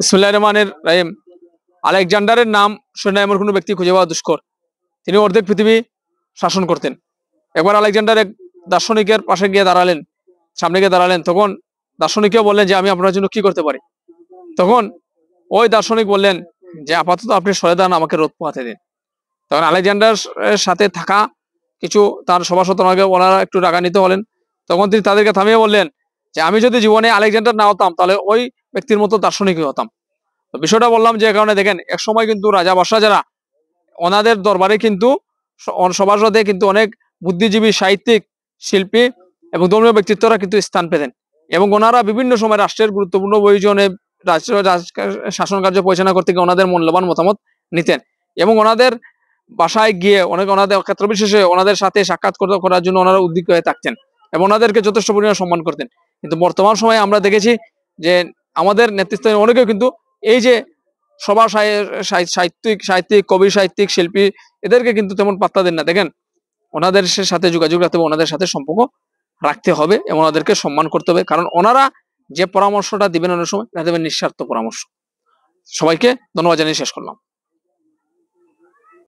বিসমিল্লাহির রহমানির রহিম। আলেকজান্ডারের নাম শুনে এমন কোনো ব্যক্তি খুঁজে পাওয়া দুষ্কর। তিনি অর্ধেক পৃথিবী শাসন করতেন। একবার আলেকজান্ডার এক দার্শনিকের পাশে গিয়ে দাঁড়ালেন, সামনে গিয়ে দাঁড়ালেন। তখন দার্শনিকও বললেন যে আমি আপনার জন্য কি করতে পারি। তখন ওই দার্শনিক বললেন যে আপাতত আপনি সরে দাঁড়ান, আমাকে রোদ পোহাতে দিন। তখন আলেকজান্ডার সাথে থাকা কিছু তার সভাসদ ওনারা একটু রাগান্বিত হলেন। তখন তিনি তাদেরকে থামিয়ে বললেন যে আমি যদি জীবনে আলেকজান্ডার না হতাম তাহলে ওই ব্যক্তির মতো দার্শনিকই হতাম। তো বিষয়টা বললাম যে কারণে দেখেন, এক সময় কিন্তু রাজা বাদশাহ যারা ওনাদের দরবারে কিন্তু সভাসদে কিন্তু অনেক বুদ্ধিজীবী, সাহিত্যিক, শিল্পী এবং ধর্মীয় ব্যক্তিত্বরা কিন্তু স্থান পেতেন এবং ওনারা বিভিন্ন সময় রাষ্ট্রের গুরুত্বপূর্ণ প্রয়োজনে রাষ্ট্র শাসন কার্য পরিচালনা করতে গিয়ে ওনাদের মূল্যবান মতামত নিতেন এবং ওনাদের বাসায় গিয়ে ওনাদের ক্ষেত্র বিশেষে ওনাদের সাথে সাক্ষাৎ করার জন্য ওনারা উদ্বিগ্ন হয়ে থাকতেন এবং ওনাদেরকে যথেষ্ট পরিমাণে সম্মান করতেন। কিন্তু বর্তমান সময়ে আমরা দেখেছি যে আমাদের নেতৃত্বে অনেকেও কিন্তু এই যে সবার সাহিত্যিক, কবি, সাহিত্যিক, শিল্পী এদেরকে কিন্তু তেমন পাত্তা দেন না। দেখেন, ওনাদের সাথে যোগাযোগ রাখতে হবে, ওনাদের সাথে সম্পর্ক রাখতে হবে এবং ওনাদেরকে সম্মান করতে হবে, কারণ ওনারা যে পরামর্শটা দিবেন অনেক সময় এটা দেবেন নিঃস্বার্থ পরামর্শ। সবাইকে ধন্যবাদ জানিয়ে শেষ করলাম।